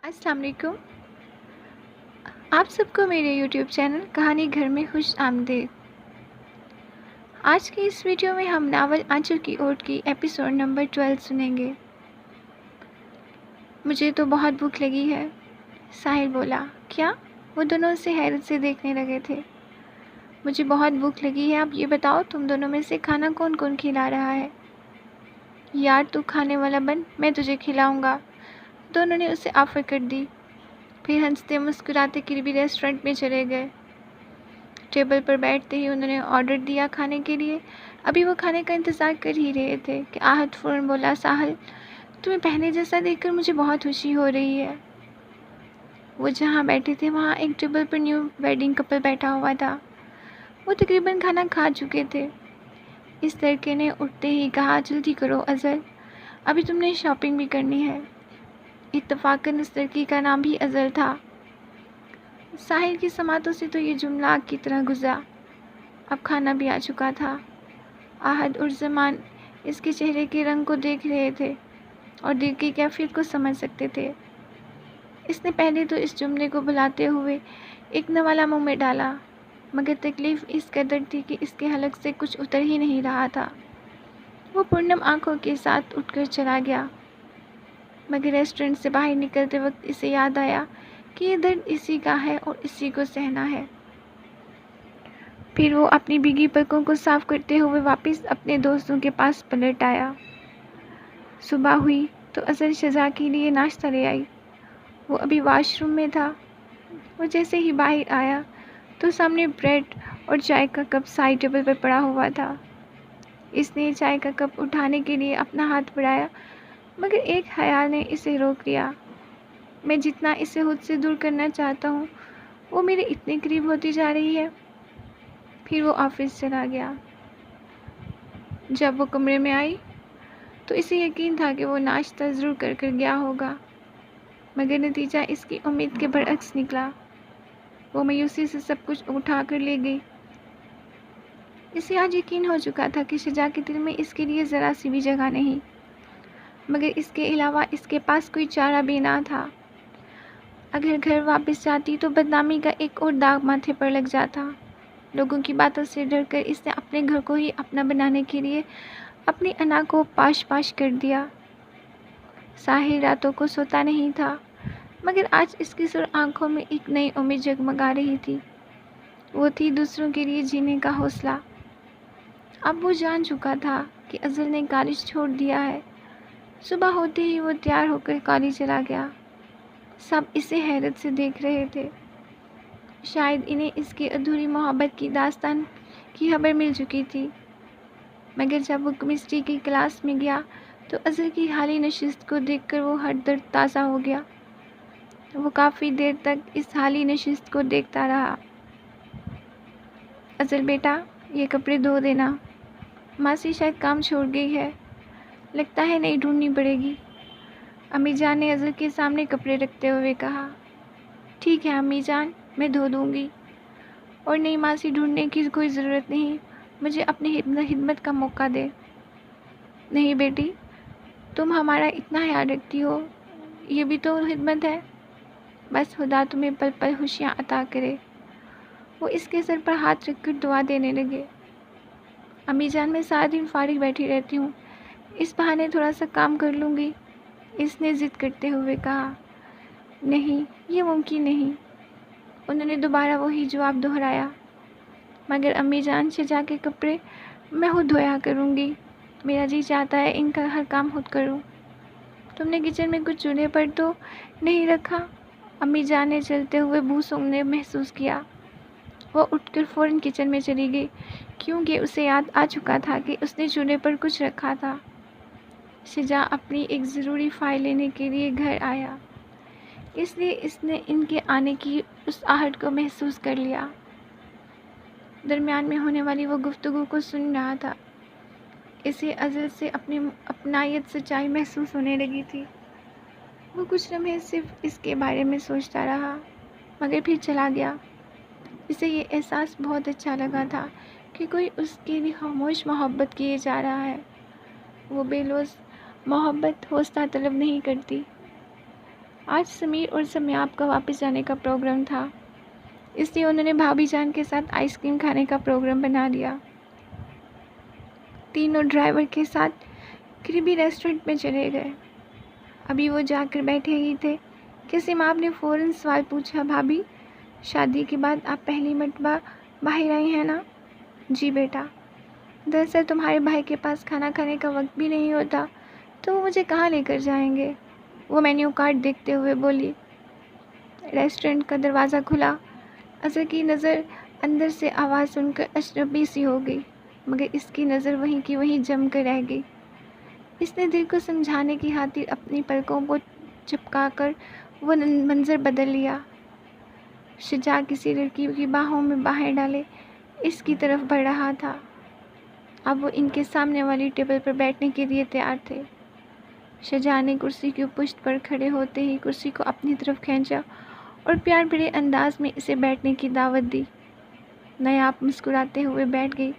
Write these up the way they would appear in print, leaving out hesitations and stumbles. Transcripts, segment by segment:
السلام علیکم۔ آپ سب کو میرے یوٹیوب چینل کہانی گھر میں خوش آمدید۔ آج کی اس ویڈیو میں ہم ناول آنچل کی اوٹ کی ایپیسوڈ نمبر 12 سنیں گے۔ مجھے تو بہت بھوک لگی ہے، ساحل بولا۔ کیا؟ وہ دونوں اسے حیرت سے دیکھنے لگے تھے۔ مجھے بہت بھوک لگی ہے، اب یہ بتاؤ تم دونوں میں سے کھانا کون کون کھلا رہا ہے؟ یار تو کھانے والا بن، میں تجھے کھلاؤں گا، دونوں نے اسے آفر کر دی۔ پھر ہنستے مسکراتے قریبی ریسٹورنٹ میں چلے گئے۔ ٹیبل پر بیٹھتے ہی انہوں نے آرڈر دیا کھانے کے لیے۔ ابھی وہ کھانے کا انتظار کر ہی رہے تھے کہ آہت فوراً بولا، ساحل تمہیں پہلے جیسا دیکھ کر مجھے بہت خوشی ہو رہی ہے۔ وہ جہاں بیٹھے تھے وہاں ایک ٹیبل پر نیو ویڈنگ کپل بیٹھا ہوا تھا۔ وہ تقریباً کھانا کھا چکے تھے۔ اس لڑکے نے اٹھتے ہی کہا، جلدی کرو اظہر، ابھی تم نے شاپنگ بھی کرنی ہے۔ اتفاقاً اس لڑکی کا نام بھی اظہر تھا۔ ساحل کی سماعتوں سے تو یہ جملہ آگ کی طرح گزرا۔ اب کھانا بھی آ چکا تھا۔ آہد اور زمان اس کے چہرے کے رنگ کو دیکھ رہے تھے اور دل کی کیفیت کو سمجھ سکتے تھے۔ اس نے پہلے تو اس جملے کو بلاتے ہوئے ایک نوالہ منہ میں ڈالا، مگر تکلیف اس قدر تھی کہ اس کے حلق سے کچھ اتر ہی نہیں رہا تھا۔ وہ پرنم آنکھوں کے ساتھ اٹھ کر چلا گیا، مگر ریسٹورنٹ سے باہر نکلتے وقت اسے یاد آیا کہ یہ درد اسی کا ہے اور اسی کو سہنا ہے۔ پھر وہ اپنی بھیگی پلکوں کو صاف کرتے ہوئے واپس اپنے دوستوں کے پاس پلٹ آیا۔ صبح ہوئی تو اظہر شجاع کے لیے ناشتہ لے آئی۔ وہ ابھی واش روم میں تھا۔ وہ جیسے ہی باہر آیا تو سامنے بریڈ اور چائے کا کپ سائڈ ٹیبل پر پڑا ہوا تھا۔ اس نے چائے کا کپ اٹھانے کے لیے اپنا ہاتھ بڑھایا، مگر ایک خیال نے اسے روک لیا۔ میں جتنا اسے خود سے دور کرنا چاہتا ہوں وہ میرے اتنے قریب ہوتی جا رہی ہے۔ پھر وہ آفس چلا گیا۔ جب وہ کمرے میں آئی تو اسے یقین تھا کہ وہ ناشتہ ضرور کر کر گیا ہوگا، مگر نتیجہ اس کی امید کے برعکس نکلا۔ وہ مایوسی سے سب کچھ اٹھا کر لے گئی۔ اسے آج یقین ہو چکا تھا کہ شجاع کے دل میں اس کے لیے ذرا سی بھی جگہ نہیں، مگر اس کے علاوہ اس کے پاس کوئی چارہ بھی نہ تھا۔ اگر گھر واپس جاتی تو بدنامی کا ایک اور داغ ماتھے پر لگ جاتا۔ لوگوں کی باتوں سے ڈر کر اس نے اپنے گھر کو ہی اپنا بنانے کے لیے اپنی انا کو پاش پاش کر دیا۔ ساحل راتوں کو سوتا نہیں تھا، مگر آج اس کی سرخ آنکھوں میں ایک نئی امید جگمگا رہی تھی۔ وہ تھی دوسروں کے لیے جینے کا حوصلہ۔ اب وہ جان چکا تھا کہ اظہر نے کالج چھوڑ دیا ہے۔ صبح ہوتے ہی وہ تیار ہو کر کالج چلا گیا۔ سب اسے حیرت سے دیکھ رہے تھے۔ شاید انہیں اس کی ادھوری محبت کی داستان کی خبر مل چکی تھی، مگر جب وہ کیمسٹری کی کلاس میں گیا تو اظہر کی خالی نشست کو دیکھ کر وہ ہر درد تازہ ہو گیا۔ وہ کافی دیر تک اس خالی نشست کو دیکھتا رہا۔ اظہر بیٹا، یہ کپڑے دھو دینا، ماسی شاید کام چھوڑ گئی ہے، لگتا ہے نئی ڈھونڈنی پڑے گی، امی جان نے اظہر کے سامنے کپڑے رکھتے ہوئے کہا۔ ٹھیک ہے امی جان، میں دھو دوں گی، اور نئی ماسی ڈھونڈنے کی کوئی ضرورت نہیں، مجھے اپنی خدمت کا موقع دے۔ نہیں بیٹی، تم ہمارا اتنا خیال رکھتی ہو، یہ بھی تو خدمت ہے، بس خدا تمہیں پل پل خوشیاں عطا کرے۔ وہ اس کے سر پر ہاتھ رکھ کر دعا دینے لگے۔ امی جان میں سارا دن فارغ بیٹھی رہتی ہوں، اس بہانے تھوڑا سا کام کر لوں گی، اس نے ضد کرتے ہوئے کہا۔ نہیں، یہ ممکن نہیں، انہوں نے دوبارہ وہی جواب دہرایا۔ مگر امی جان، شجاع کے کپڑے میں خود دھویا کروں گی، میرا جی چاہتا ہے ان کا ہر کام خود کروں۔ تم نے کچن میں کچھ چولہے پر تو نہیں رکھا؟ امی جان نے چلتے ہوئے بو سونگھنے محسوس کیا۔ وہ اٹھ کر فوراً کچن میں چلی گئی، کیونکہ اسے یاد آ چکا تھا کہ اس نے چولہے پر کچھ رکھا تھا۔ شجاع اپنی ایک ضروری فائل لینے کے لیے گھر آیا، اس لیے اس نے ان کے آنے کی اس آہٹ کو محسوس کر لیا۔ درمیان میں ہونے والی وہ گفتگو کو سن رہا تھا۔ اسے اظہر سے اپنی اپنائیت سچائی محسوس ہونے لگی تھی۔ وہ کچھ لمحے صرف اس کے بارے میں سوچتا رہا، مگر پھر چلا گیا۔ اسے یہ احساس بہت اچھا لگا تھا کہ کوئی اس کے لیے خاموش محبت کیے جا رہا ہے۔ وہ بے لوث محبت حوصلہ طلب نہیں کرتی، آج سمیر اور سمیاب کا واپس جانے کا پروگرام تھا، اس لیے انہوں نے بھابھی جان کے ساتھ آئس کریم کھانے کا پروگرام بنا لیا۔ تینوں ڈرائیور کے ساتھ قریبی ریسٹورنٹ میں چلے گئے۔ ابھی وہ جا کر بیٹھے ہی تھے کہ سمیاب نے فوراً سوال پوچھا، بھابھی شادی کے بعد آپ پہلی مرتبہ باہر آئی ہیں نا؟ جی بیٹا، دراصل تمہارے بھائی کے پاس کھانا کھانے کا وقت بھی نہیں ہوتا تو وہ مجھے کہاں لے کر جائیں گے؟ وہ مینیو کارڈ دیکھتے ہوئے بولی۔ ریسٹورنٹ کا دروازہ کھلا۔ اظہر کی نظر اندر سے آواز سن کر اجنبی سی ہو گئی، مگر اس کی نظر وہیں کی وہیں جم کر رہ گئی۔ اس نے دل کو سمجھانے کی خاطر اپنی پلکوں کو چپکا کر وہ منظر بدل لیا۔ شجاع کسی لڑکی کی باہوں میں باہیں ڈالے اس کی طرف بڑھ رہا تھا۔ اب وہ ان کے سامنے والی ٹیبل پر بیٹھنے کے لیے تیار تھے۔ شجاع نے کرسی کی پشت پر کھڑے ہوتے ہی کرسی کو اپنی طرف کھینچا اور پیار بھرے انداز میں اسے بیٹھنے کی دعوت دی۔ نایاب مسکراتے ہوئے بیٹھ گئی۔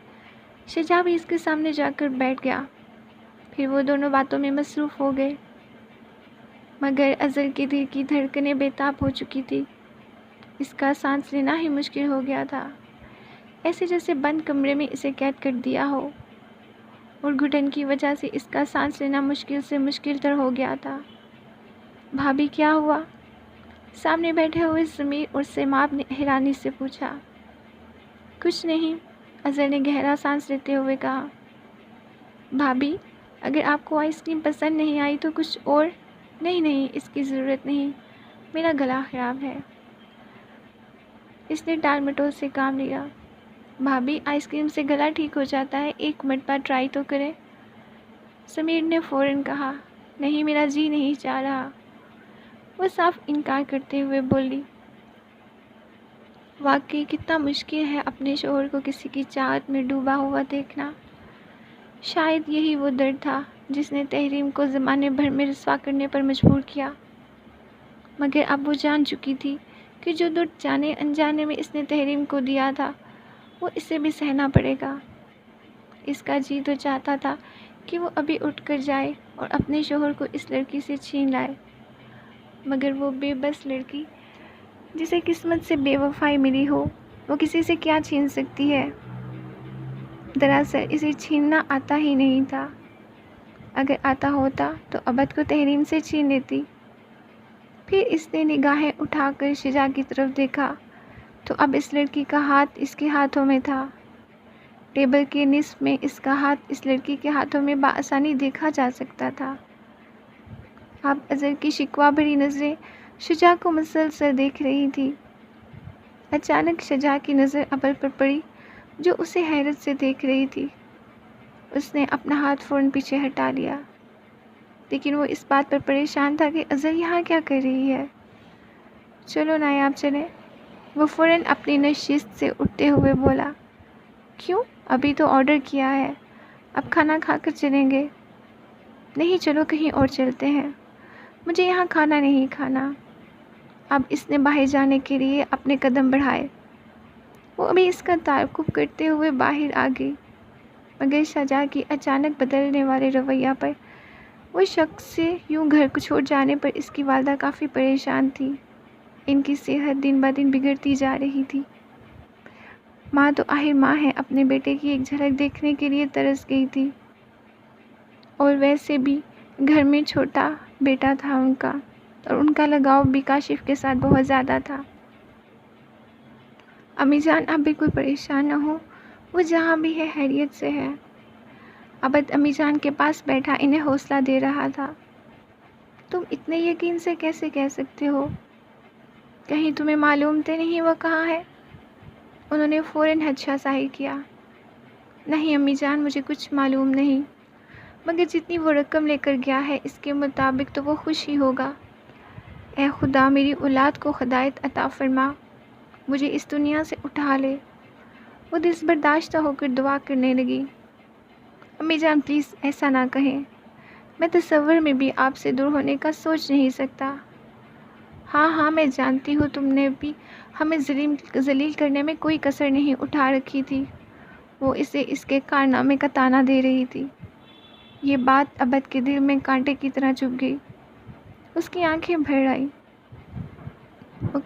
شجاع بھی اس کے سامنے جا کر بیٹھ گیا۔ پھر وہ دونوں باتوں میں مصروف ہو گئے، مگر اظہر کے دل کی دھڑکنیں بے تاب ہو چکی تھی۔ اس کا سانس لینا ہی مشکل ہو گیا تھا، ایسے جیسے بند کمرے میں اسے قید کر دیا ہو، اور گھٹن کی وجہ سے اس کا سانس لینا مشکل سے مشکل تر ہو گیا تھا۔ بھابھی کیا ہوا؟ سامنے بیٹھے ہوئے سمیر اور سمیاب نے حیرانی سے پوچھا۔ کچھ نہیں، اظہر نے گہرا سانس لیتے ہوئے کہا۔ بھابھی اگر آپ کو آئس کریم پسند نہیں آئی تو کچھ اور؟ نہیں، اس کی ضرورت نہیں، میرا گلا خراب ہے۔ اس نے ٹال مٹول سے کام لیا۔ بھابھی آئس کریم سے گلا ٹھیک ہو جاتا ہے، ایک مرتبہ ٹرائی تو کریں۔ سمیر نے فوراً کہا، نہیں میرا جی نہیں چاہ رہا۔ وہ صاف انکار کرتے ہوئے بولی۔ واقعی کتنا مشکل ہے اپنے شوہر کو کسی کی چاہت میں ڈوبا ہوا دیکھنا۔ شاید یہی وہ درد تھا جس نے تحریم کو زمانے بھر میں رسوا کرنے پر مجبور کیا، مگر اب وہ جان چکی تھی کہ جو درد جانے انجانے میں اس نے تحریم کو دیا تھا وہ اسے بھی سہنا پڑے گا۔ اس کا جی تو چاہتا تھا کہ وہ ابھی اٹھ کر جائے اور اپنے شوہر کو اس لڑکی سے چھین لائے، مگر وہ بے بس لڑکی جسے قسمت سے بے وفائی ملی ہو، وہ کسی سے کیا چھین سکتی ہے؟ دراصل اسے چھیننا آتا ہی نہیں تھا، اگر آتا ہوتا تو ابد کو تحریم سے چھین لیتی۔ پھر اس نے نگاہیں اٹھا کر شجاع کی طرف دیکھا تو اب اس لڑکی کا ہاتھ اس کے ہاتھوں میں تھا۔ ٹیبل کے نصف میں اس کا ہاتھ اس لڑکی کے ہاتھوں میں بآسانی دیکھا جا سکتا تھا۔ اب اظہر کی شکوہ بھری نظریں شجاع کو مسلسل دیکھ رہی تھی۔ اچانک شجاع کی نظر ابل پر پڑی جو اسے حیرت سے دیکھ رہی تھی۔ اس نے اپنا ہاتھ فوراً پیچھے ہٹا لیا، لیکن وہ اس بات پر پریشان تھا کہ اظہر یہاں کیا کر رہی ہے۔ چلو نایاب چلیں، وہ فوراً اپنی نشست سے اٹھتے ہوئے بولا۔ کیوں؟ ابھی تو آرڈر کیا ہے، اب کھانا کھا کر چلیں گے۔ نہیں چلو کہیں اور چلتے ہیں، مجھے یہاں کھانا نہیں کھانا۔ اب اس نے باہر جانے کے لیے اپنے قدم بڑھائے۔ وہ ابھی اس کا تعاقب کرتے ہوئے باہر آ گئی، مگر شجاع کی اچانک بدلنے والے رویہ پر، وہ شخص سے یوں گھر کو چھوڑ جانے پر اس کی والدہ کافی پریشان تھی۔ ان کی صحت دن بہ دن بگڑتی جا رہی تھی۔ ماں تو آخر ماں ہے، اپنے بیٹے کی ایک جھلک دیکھنے کے لیے ترس گئی تھی، اور ویسے بھی گھر میں چھوٹا بیٹا تھا ان کا، اور ان کا لگاؤ بھی کاشف کے ساتھ بہت زیادہ تھا۔ امی جان آپ بالکل پریشان نہ ہو، وہ جہاں بھی ہے خیریت سے ہے۔ عبد امی جان کے پاس بیٹھا انہیں حوصلہ دے رہا تھا۔ تم اتنے یقین سے کیسے کہہ سکتے ہو؟ کہیں تمہیں معلوم تو نہیں وہ کہاں ہے؟ انہوں نے فوراً ہچھا ظاہر کیا۔ نہیں امی جان، مجھے کچھ معلوم نہیں، مگر جتنی وہ رقم لے کر گیا ہے اس کے مطابق تو وہ خوش ہی ہوگا۔ اے خدا میری اولاد کو ہدایت عطا فرما، مجھے اس دنیا سے اٹھا لے۔ وہ دست برداشتہ ہو کر دعا کرنے لگی۔ امی جان پلیز ایسا نہ کہیں، میں تصور میں بھی آپ سے دور ہونے کا سوچ نہیں سکتا۔ ہاں میں جانتی ہوں تم نے بھی ہمیں ذلیل کرنے میں کوئی کسر نہیں اٹھا رکھی تھی۔ وہ اسے اس کے کارنامے کا طعنہ دے رہی تھی۔ یہ بات عبد کے دل میں کانٹے کی طرح چبھ گئی، اس کی آنکھیں بھر آئیں۔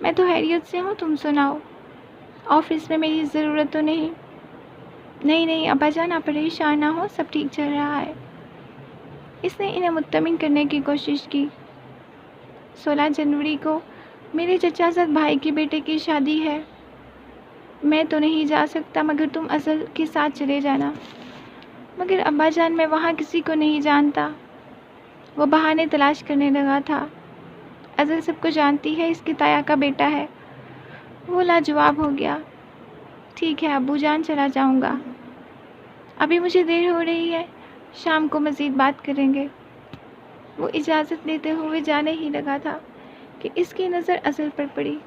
میں تو خیریت سے ہوں، تم سناؤ؟ آفس میں میری ضرورت تو نہیں؟ نہیں نہیں ابا جان، آپ پریشان نہ ہو، سب ٹھیک چل رہا ہے۔ اس نے انہیں مطمئن کرنے کی کوشش کی۔ 16 جنوری کو میرے چچا زاد بھائی کے بیٹے کی شادی ہے۔ میں تو نہیں جا سکتا، مگر تم اصل کے ساتھ چلے جانا۔ مگر ابا جان، میں وہاں کسی کو نہیں جانتا۔ وہ بہانے تلاش کرنے لگا تھا۔ ازل سب کو جانتی ہے، اس کی تایا کا بیٹا ہے۔ وہ لاجواب ہو گیا۔ ٹھیک ہے ابو جان، چلا جاؤں گا۔ ابھی مجھے دیر ہو رہی ہے، شام کو مزید بات کریں گے۔ وہ اجازت لیتے ہوئے جانے ہی لگا تھا کہ اس کی نظر ازل پر پڑی۔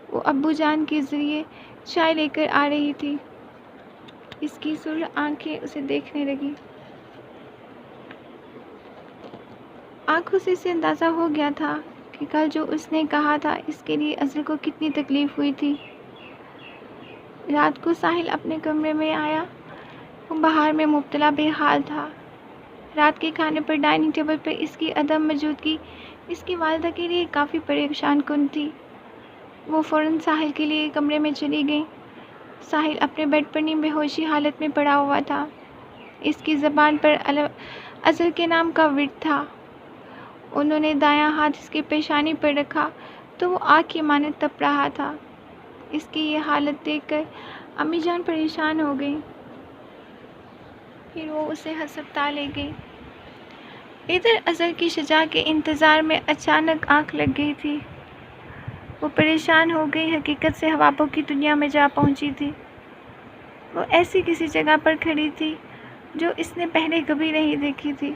وہ ابو جان کے ذریعے چائے لے کر آ رہی تھی۔ اس کی سرخ آنکھیں اسے دیکھنے لگی۔ آنکھوں سے اسے اندازہ ہو گیا تھا کہ کل جو اس نے کہا تھا، اس کے لیے ازل کو کتنی تکلیف ہوئی تھی۔ رات کو ساحل اپنے کمرے میں آیا۔ وہ باہر میں مبتلا بے حال تھا۔ رات کے کھانے پر ڈائننگ ٹیبل پر اس کی عدم موجودگی اس کی والدہ کے لیے کافی پریشان کن تھی۔ وہ فوراً ساحل کے لیے کمرے میں چلی گئی۔ ساحل اپنے بیڈ پر نیم بے ہوشی حالت میں پڑا ہوا تھا۔ اس کی زبان پر ازل کے نام کا ورد تھا۔ انہوں نے دایاں ہاتھ اس کی پیشانی پر رکھا تو وہ آگ کی مانند تپ رہا تھا۔ اس کی یہ حالت دیکھ کر امی جان پریشان ہو گئی۔ پھر وہ اسے ہسپتال لے گئی۔ ادھر ازل کی شجاع کے انتظار میں اچانک آنکھ لگ گئی تھی۔ وہ پریشان ہو گئی، حقیقت سے خوابوں کی دنیا میں جا پہنچی تھی۔ وہ ایسی کسی جگہ پر کھڑی تھی جو اس نے پہلے کبھی نہیں دیکھی تھی۔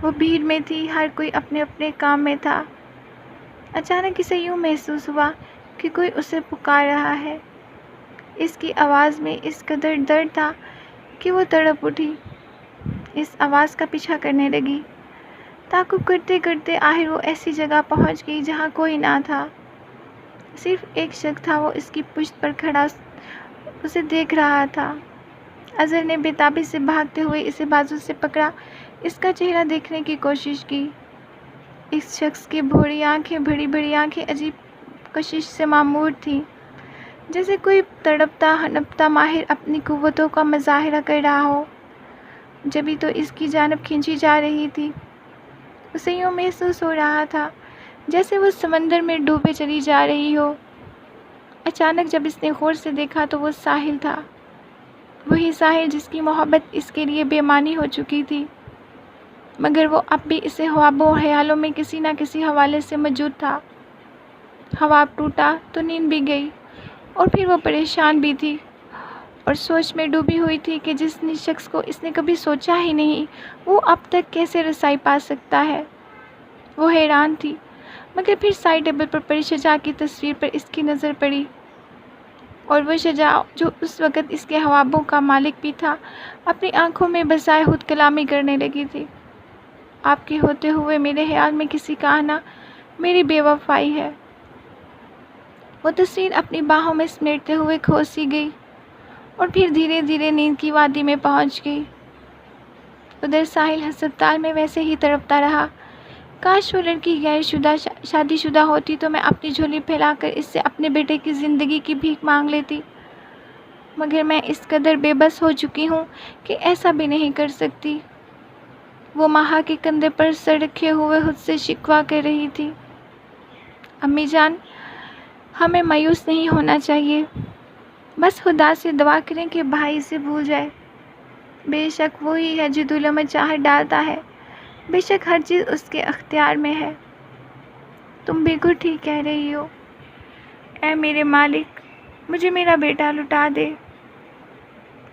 وہ بھیڑ میں تھی، ہر کوئی اپنے اپنے کام میں تھا۔ اچانک اسے یوں محسوس ہوا کہ کوئی اسے پکار رہا ہے۔ اس کی آواز میں اس قدر درد تھا کہ وہ تڑپ اٹھی۔ اس آواز کا پیچھا کرنے لگی۔ تعقب کرتے کرتے آخر وہ ایسی جگہ پہنچ گئی جہاں کوئی نہ تھا۔ صرف ایک شخص تھا، وہ اس کی پشت پر کھڑا اسے دیکھ رہا تھا۔ ازل نے بے تابی سے بھاگتے ہوئے اسے بازو سے پکڑا، اس کا چہرہ دیکھنے کی کوشش کی۔ اس شخص کی بھوری آنکھیں، بڑی بڑی آنکھیں عجیب کشش سے معمور تھیں، جیسے کوئی تڑپتا ہنپتا ماہر اپنی قوتوں کا مظاہرہ کر رہا ہو۔ جبھی تو اس کی جانب کھینچی جا رہی تھی۔ اسے یوں محسوس ہو رہا تھا جیسے وہ سمندر میں ڈوبے چلی جا رہی ہو۔ اچانک جب اس نے غور سے دیکھا تو وہ ساحل تھا، وہی ساحل جس کی محبت اس کے لیے بے معنی ہو چکی تھی، مگر وہ اب بھی اسے خوابوں اور خیالوں میں کسی نہ کسی حوالے سے موجود تھا۔ خواب ٹوٹا تو نیند بھی گئی، اور پھر وہ پریشان بھی تھی اور سوچ میں ڈوبی ہوئی تھی کہ جس شخص کو اس نے کبھی سوچا ہی نہیں، وہ اب تک کیسے رسائی پا سکتا ہے۔ وہ حیران تھی، مگر پھر سائڈ ٹیبل پر پڑی شجاع کی تصویر پر اس کی نظر پڑی، اور وہ شجاع جو اس وقت اس کے خوابوں کا مالک بھی تھا، اپنی آنکھوں میں بسائے خود کلامی کرنے لگی تھی۔ آپ کے ہوتے ہوئے میرے خیال میں کسی کا آنا میری بے وفائی ہے۔ وہ تصویر اپنی باہوں میں سمیٹتے ہوئے کھو سی گئی اور پھر دھیرے دھیرے نیند کی وادی میں پہنچ گئی۔ ادھر ساحل ہسپتال میں ویسے ہی تڑپتا رہا۔ کاش وہ لڑکی غیر شادی شدہ ہوتی تو میں اپنی جھولی پھیلا کر اس سے اپنے بیٹے کی زندگی کی بھیک مانگ لیتی، مگر میں اس قدر بے بس ہو چکی ہوں کہ ایسا بھی نہیں کر سکتی۔ وہ ماہا کے کندھے پر سر رکھے ہوئے خود سے شکوہ کر رہی تھی۔ امی جان، ہمیں مایوس نہیں ہونا چاہیے، بس خدا سے دعا کریں کہ بھائی اسے بھول جائے۔ بے شک وہی ہے جو دلوں میں چاہت ڈالتا ہے، بے شک ہر چیز اس کے اختیار میں ہے۔ تم بالکل ٹھیک کہہ رہی ہو۔ اے میرے مالک، مجھے میرا بیٹا لوٹا دے۔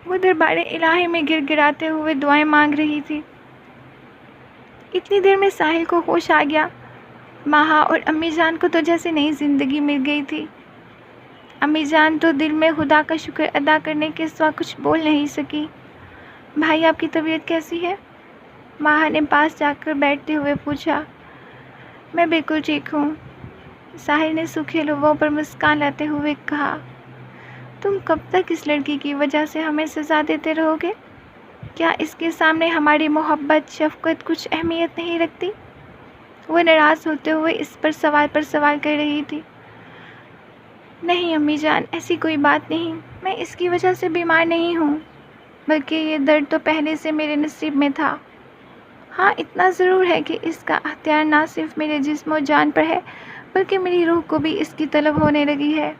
وہ دربار الہی میں گر گراتے ہوئے دعائیں مانگ رہی تھی۔ اتنی دیر میں ساحل کو ہوش آ گیا۔ ماہا اور امی جان کو تو جیسے نئی زندگی مل گئی تھی۔ امی جان تو دل میں خدا کا شکر ادا کرنے کے سوا کچھ بول نہیں سکی۔ بھائی، آپ کی طبیعت کیسی ہے؟ ماہا نے پاس جا کر بیٹھتے ہوئے پوچھا۔ میں بالکل ٹھیک ہوں، ساحل نے سوکھے لبوں پر مسکان لاتے ہوئے کہا۔ تم کب تک اس لڑکی کی وجہ سے ہمیں سزا دیتے رہو گے؟ کیا اس کے سامنے ہماری محبت، شفقت کچھ اہمیت نہیں رکھتی؟ وہ ناراض ہوتے ہوئے اس پر سوال کر رہی تھی۔ نہیں امی جان، ایسی کوئی بات نہیں، میں اس کی وجہ سے بیمار نہیں ہوں، بلکہ یہ درد تو پہلے سے میرے نصیب میں تھا۔ ہاں اتنا ضرور ہے کہ اس کا اختیار نہ صرف میرے جسم و جان پر ہے بلکہ میری روح کو بھی اس کی طلب ہونے لگی ہے۔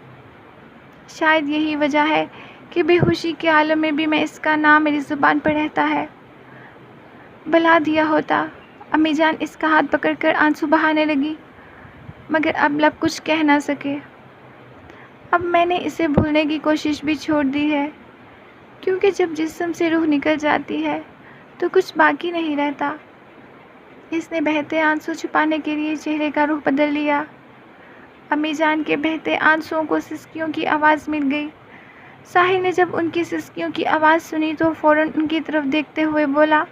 شاید یہی وجہ ہے کہ بے ہوشی کے عالم میں بھی میں اس کا نام میری زبان پر رہتا ہے۔ بلا دیا ہوتا۔ امی جان اس کا ہاتھ پکڑ کر آنسو بہانے لگی، مگر اب لب کچھ کہہ نہ سکے۔ اب میں نے اسے بھولنے کی کوشش بھی چھوڑ دی ہے، کیونکہ جب جسم سے روح نکل جاتی ہے تو کچھ باقی نہیں رہتا۔ اس نے بہتے آنسو چھپانے کے لیے چہرے کا رخ بدل لیا۔ امی جان کے بہتے آنسوؤں کو سسکیوں کی آواز مل گئی۔ ساحل نے جب ان کی سسکیوں کی آواز سنی تو فوراً ان کی طرف دیکھتے ہوئے بولا،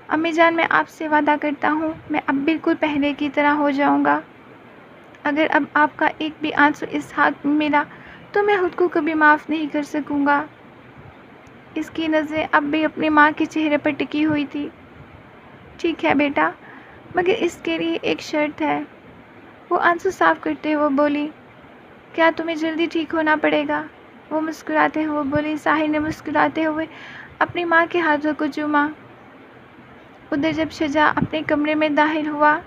امی جان میں آپ سے وعدہ کرتا ہوں میں اب بالکل پہلے کی طرح ہو جاؤں گا۔ اگر اب آپ کا ایک بھی آنسو اس حق میں ملا تو میں خود کو کبھی معاف نہیں کر سکوں گا۔ اس کی نظریں اب بھی اپنی ماں کے چہرے پر ٹکی ہوئی تھی۔ ٹھیک ہے بیٹا، مگر اس کے لیے ایک شرط ہے۔ وہ آنسو صاف کرتے ہوئے بولی، کیا تمہیں جلدی ٹھیک ہونا پڑے گا؟ وہ مسکراتے ہوئے بولی۔ ساحل نے مسکراتے ہوئے اپنی ماں کے ہاتھوں کو چوما۔ ادھر جب شجاع اپنے کمرے میں داخل ہوا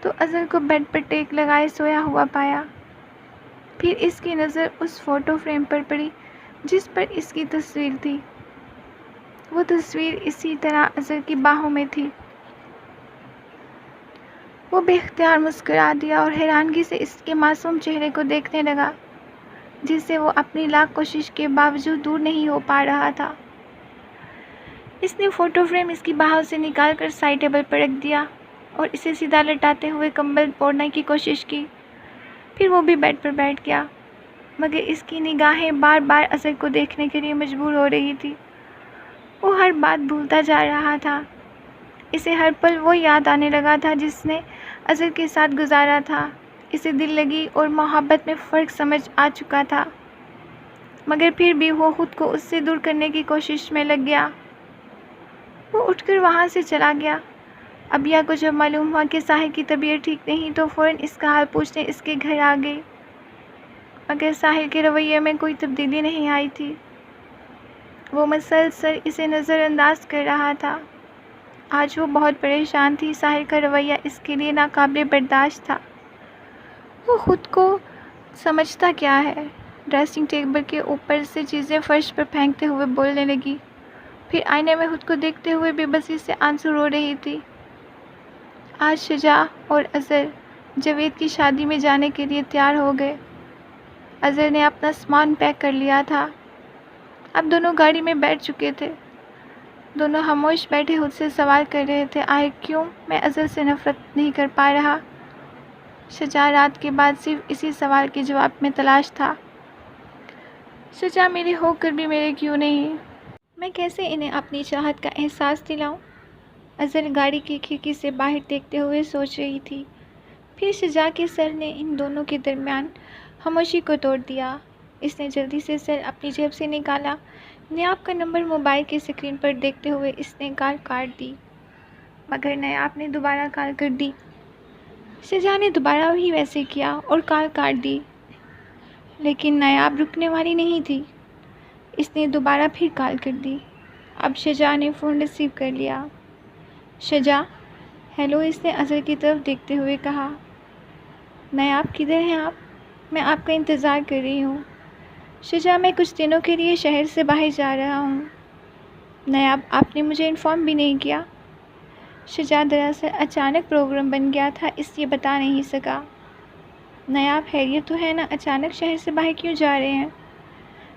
تو اظہر کو بیڈ پر ٹیک لگائے سویا ہوا پایا۔ پھر اس کی نظر اس فوٹو فریم پر پڑی جس پر اس کی تصویر تھی۔ وہ تصویر اسی طرح اظہر کی باہوں میں تھی۔ وہ بے اختیار مسکرا دیا اور حیرانگی سے اس کے معصوم چہرے کو دیکھنے لگا جس سے وہ اپنی لاکھ کوشش کے باوجود دور نہیں ہو پا رہا تھا۔ اس نے فوٹو فریم اس کی باہوں سے نکال کر سائڈ ٹیبل پر رکھ دیا اور اسے سیدھا لٹاتے ہوئے کمبل اوڑھنے کی کوشش کی۔ پھر وہ بھی بیڈ پر بیٹھ گیا، مگر اس کی نگاہیں بار بار اظہر کو دیکھنے کے لیے مجبور ہو رہی تھی۔ وہ ہر بات بھولتا جا رہا تھا۔ اسے ہر پل وہ یاد آنے لگا تھا جس نے اظہر کے ساتھ گزارا تھا۔ اسے دل لگی اور محبت میں فرق سمجھ آ چکا تھا، مگر پھر بھی وہ خود کو اس سے دور کرنے کی کوشش میں لگ گیا۔ وہ اٹھ کر وہاں سے چلا گیا۔ ابیا کو جب معلوم ہوا کہ ساحل کی طبیعت ٹھیک نہیں تو فوراً اس کا حال پوچھنے اس کے گھر آ گئی، مگر ساحل کے رویے میں کوئی تبدیلی نہیں آئی تھی۔ وہ مسلسل اسے نظر انداز کر رہا تھا۔ آج وہ بہت پریشان تھی۔ ساحل کا رویہ اس کے لیے ناقابل برداشت تھا۔ وہ خود کو سمجھتا کیا ہے؟ ڈریسنگ ٹیبل کے اوپر سے چیزیں فرش پر پھینکتے ہوئے بولنے لگی، پھر آئینے میں خود کو دیکھتے ہوئے بے بسی سے آنسو رو رہی تھی۔ آج شجاع اور اظہر جاوید کی شادی میں جانے کے لیے تیار ہو گئے۔ اظہر نے اپنا سامان پیک کر لیا تھا۔ اب دونوں گاڑی میں بیٹھ چکے تھے۔ دونوں خاموش بیٹھے خود سے سوال کر رہے تھے، آخر کیوں میں اظہر سے نفرت نہیں کر پا رہا؟ شجاع رات کے بعد صرف اسی سوال کے جواب میں تلاش تھا۔ شجاع میرے ہو کر بھی میرے کیوں نہیں؟ میں کیسے انہیں اپنی چاہت کا احساس دلاؤں؟ اظہر گاڑی کی کھڑکی سے باہر دیکھتے ہوئے سوچ رہی تھی۔ پھر شجاع کے سر نے ان دونوں کے درمیان خاموشی کو توڑ دیا۔ اس نے جلدی سے سر اپنی جیب سے نکالا۔ نیاب کا نمبر موبائل کی اسکرین پر دیکھتے ہوئے اس نے کال کاٹ دی، مگر نیاب نے دوبارہ کال کر دی۔ شجاع نے دوبارہ بھی ویسے کیا اور کال کاٹ دی، لیکن نیاب رکنے والی نہیں تھی۔ اس نے دوبارہ پھر کال کر دی۔ اب شجاع نے فون ریسیو کر لیا۔ شجاع، ہیلو، اس نے اظہر کی طرف دیکھتے ہوئے کہا۔ نیاب کدھر ہیں آپ؟ میں آپ کا انتظار کر رہی ہوں۔ شجاع، میں کچھ دنوں کے لیے شہر سے باہر جا رہا ہوں۔ نیاب، آپ نے مجھے انفارم بھی نہیں کیا۔ شجاع، دراصل اچانک پروگرام بن گیا تھا اس لیے بتا نہیں سکا۔ نیاب، خیریت تو ہے نا؟ اچانک شہر سے باہر کیوں جا رہے ہیں؟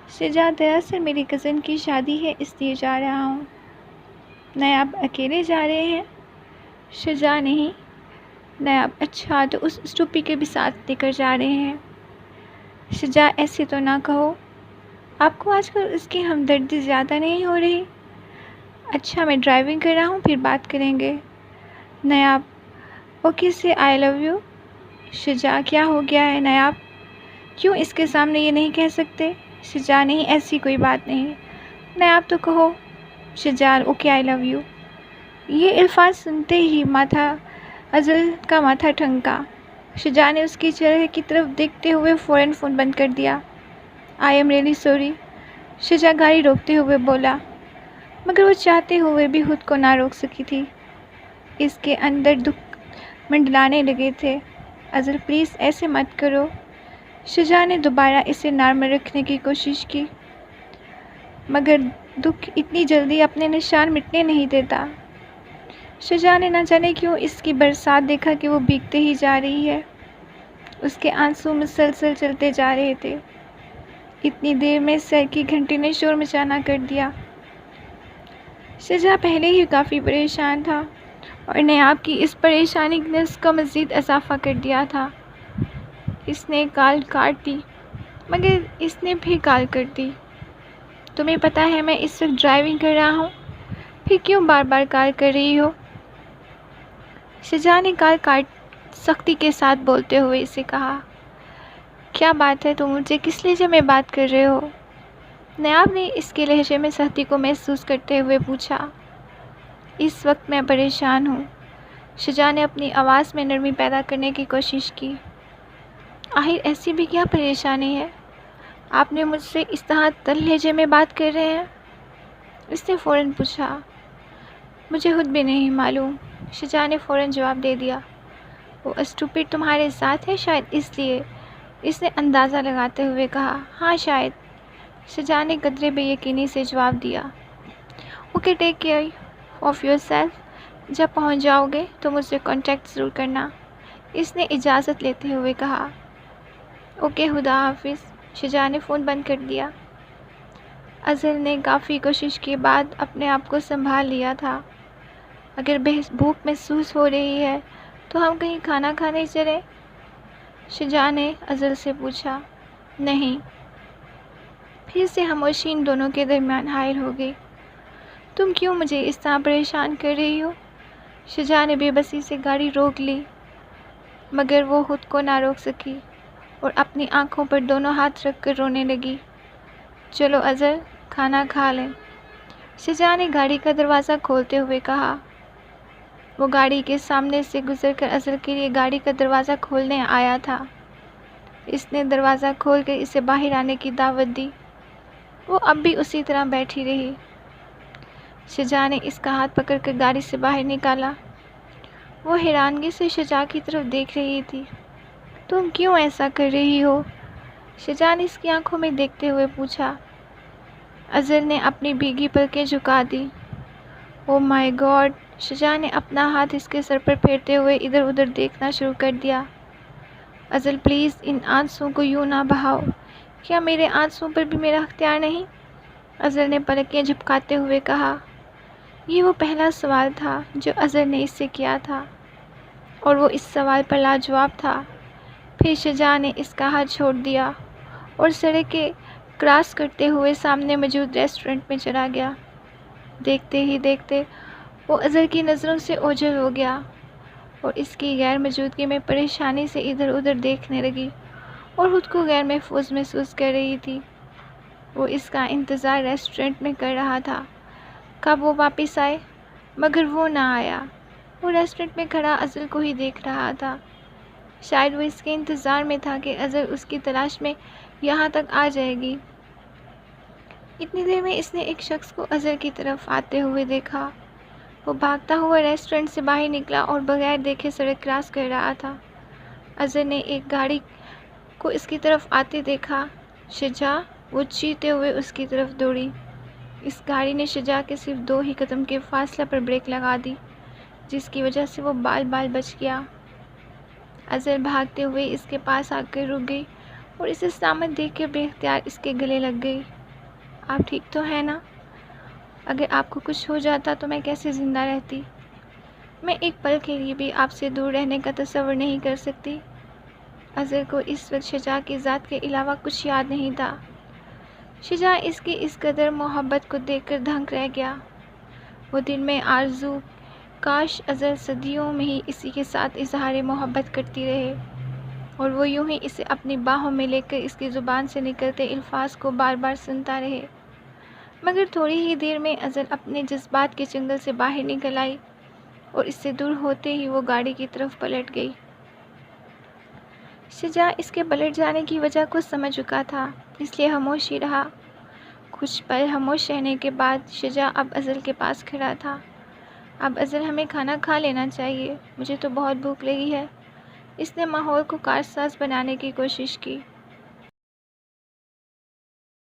شجاع، دراصل میری کزن کی شادی ہے اس لیے جا رہا ہوں۔ نیاب، اکیلے جا رہے ہیں؟ شجاع، نہیں۔ نیاب، اچھا، تو اس اسٹوپی کے بھی ساتھ لے کر جا رہے ہیں؟ شجاع، ایسے تو نہ کہو، آپ کو آج کل اس کی ہمدردی زیادہ نہیں ہو رہی؟ اچھا، میں ڈرائیونگ کر رہا ہوں، پھر بات کریں گے۔ نیاب، اوکے سے آئی لو یو۔ شجاع، کیا ہو گیا ہے نیاب؟ کیوں اس کے سامنے یہ نہیں کہہ سکتے؟ شجاع، نہیں، ایسی کوئی بات نہیں۔ نیاب، تو کہو۔ شجاع، اوکے آئی لو یو۔ یہ الفاظ سنتے ہی ماتھا ازل کا ماتھا ٹھنکا۔ شجاع نے اس کے چہرے کی طرف دیکھتے ہوئے فوراً فون بند کر دیا۔ آئی ایم ریئلی سوری، شجاع گاڑی روکتے ہوئے بولا، مگر وہ چاہتے ہوئے بھی خود کو نہ روک سکی تھی۔ اس کے اندر دکھ منڈلانے لگے تھے۔ ازل پلیز ایسے مت کرو۔ شجاع نے دوبارہ اسے نارمل رکھنے کی کوشش کی، مگر دکھ اتنی جلدی اپنے نشان مٹنے نہیں دیتا۔ شجاع نے نہ جانے کیوں اس کی برسات دیکھا کہ وہ بھیگتے ہی جا رہی ہے۔ اس کے آنسو مسلسل چلتے جا رہے تھے۔ اتنی دیر میں سر کی گھنٹی نے شور مچانا کر دیا۔ شجاع پہلے ہی کافی پریشان تھا اور نے آپ کی اس پریشانی نے اس کا مزید اضافہ کر دیا تھا۔ اس نے کال کاٹ دی، مگر اس نے پھر کال کر دی۔ تمہیں پتہ ہے میں اس وقت ڈرائیونگ کر رہا ہوں، پھر کیوں بار بار کال کر رہی ہو؟ شجاع نے کال کاٹ سختی کے ساتھ بولتے ہوئے اسے کہا، کیا بات ہے، تم مجھے کس لہجے میں بات کر رہے ہو؟ نیاب نے اس کے لہجے میں سختی کو محسوس کرتے ہوئے پوچھا۔ اس وقت میں پریشان ہوں۔ شجاع نے اپنی آواز میں نرمی پیدا کرنے کی کوشش کی۔ آخر ایسی بھی کیا پریشانی ہے؟ آپ نے مجھ سے اس طرح تل لہجے میں بات کر رہے ہیں؟ اس نے فوراً پوچھا۔ مجھے خود بھی نہیں معلوم، شجاع نے فوراً جواب دے دیا۔ وہ اسٹوپڈ تمہارے ساتھ ہے شاید اس لیے، اس نے اندازہ لگاتے ہوئے کہا۔ ہاں شاید، شجاع نے قدرے بے یقینی سے جواب دیا۔ Okay take care of your self, جب پہنچ جاؤ گے تو مجھ سے کانٹیکٹ ضرور کرنا، اس نے اجازت لیتے ہوئے کہا۔ اوکے خدا حافظ، شجاع نے فون بند کر دیا۔ ازل نے کافی کوشش کے بعد اپنے آپ کو سنبھال لیا تھا۔ اگر بھوک محسوس ہو رہی ہے تو ہم کہیں کھانا کھانے چلیں؟ شجاع نے ازل سے پوچھا۔ نہیں۔ پھر سے خاموشی ان دونوں کے درمیان حائل ہو گئی۔ تم کیوں مجھے اس طرح پریشان کر رہی ہو؟ شجاع نے بے بسی سے گاڑی روک لی، مگر وہ خود کو نہ روک سکی اور اپنی آنکھوں پر دونوں ہاتھ رکھ کر رونے لگی۔ چلو ازل، کھانا کھا لیں، شجاع نے گاڑی کا دروازہ کھولتے ہوئے کہا۔ وہ گاڑی کے سامنے سے گزر کر ازل کے لیے گاڑی کا دروازہ کھولنے آیا تھا۔ اس نے دروازہ کھول کر اسے باہر آنے کی دعوت دی۔ وہ اب بھی اسی طرح بیٹھی رہی۔ شجاع نے اس کا ہاتھ پکڑ کر گاڑی سے باہر نکالا۔ وہ حیرانگی سے شجاع کی طرف دیکھ رہی تھی۔ تم کیوں ایسا کر رہی ہو؟ شجاع نے اس کی آنکھوں میں دیکھتے ہوئے پوچھا۔ ازل نے اپنی بھیگی پلکیں جھکا دی۔ او مائی گاڈ، شجاع نے اپنا ہاتھ اس کے سر پر پھیرتے ہوئے ادھر ادھر دیکھنا شروع کر دیا۔ ازل پلیز ان آنسوؤں کو یوں نہ بہاؤ، کیا میرے آنسوؤں پر بھی میرا اختیار نہیں؟ ازل نے پلکیں جھپکاتے ہوئے کہا۔ یہ وہ پہلا سوال تھا جو ازل نے اس سے کیا تھا، اور وہ اس سوال پر لاجواب تھا۔ پھر شجاع نے اس کا ہاتھ چھوڑ دیا اور سڑک کے کراس کرتے ہوئے سامنے موجود ریسٹورنٹ میں چلا گیا۔ دیکھتے ہی دیکھتے وہ ازل کی نظروں سے اوجھل ہو گیا اور اس کی غیر موجودگی میں پریشانی سے ادھر ادھر دیکھنے لگی اور خود کو غیر محفوظ محسوس کر رہی تھی۔ وہ اس کا انتظار ریسٹورنٹ میں کر رہا تھا، کب وہ واپس آئے، مگر وہ نہ آیا۔ وہ ریسٹورنٹ میں کھڑا ازل کو ہی دیکھ رہا تھا۔ شاید وہ اس کے انتظار میں تھا کہ ازل اس کی تلاش میں یہاں تک آ جائے گی۔ اتنی دیر میں اس نے ایک شخص کو ازل کی طرف آتے ہوئے دیکھا۔ وہ بھاگتا ہوا ریسٹورنٹ سے باہر نکلا اور بغیر دیکھے سڑک کراس کر رہا تھا۔ ازل نے ایک گاڑی کو اس کی طرف آتے دیکھا۔ شجاع، وہ چیختے ہوئے اس کی طرف دوڑی۔ اس گاڑی نے شجاع کے صرف 2 ہی قدم کے فاصلے پر بریک لگا دی، جس کی وجہ سے وہ بال بال بچ گیا۔ ازل بھاگتے ہوئے اس کے پاس آ کر رک گئی اور اسے سلامت دیکھ کر بے اختیار اس کے گلے لگ گئی۔ آپ ٹھیک تو ہیں نا؟ اگر آپ کو کچھ ہو جاتا تو میں کیسے زندہ رہتی؟ میں ایک پل کے لیے بھی آپ سے دور رہنے کا تصور نہیں کر سکتی۔ ازل کو اس وقت شجاع کی ذات کے علاوہ کچھ یاد نہیں تھا۔ شجاع اس کی اس قدر محبت کو دیکھ کر دھنک رہ گیا۔ وہ دل میں آرزو، کاش ازل صدیوں میں ہی اسی کے ساتھ اظہار محبت کرتی رہے اور وہ یوں ہی اسے اپنی باہوں میں لے کر اس کی زبان سے نکلتے الفاظ کو بار بار سنتا رہے۔ مگر تھوڑی ہی دیر میں ازل اپنے جذبات کے چنگل سے باہر نکل آئی اور اس سے دور ہوتے ہی وہ گاڑی کی طرف پلٹ گئی۔ شجاع اس کے پلٹ جانے کی وجہ کو سمجھ چکا تھا، اس لیے خاموش ہی رہا۔ کچھ پل خاموش رہنے کے بعد شجاع اب ازل کے پاس کھڑا تھا۔ اب ازل، ہمیں کھانا کھا لینا چاہیے، مجھے تو بہت بھوک لگی ہے۔ اس نے ماحول کو کارساز بنانے کی کوشش کی۔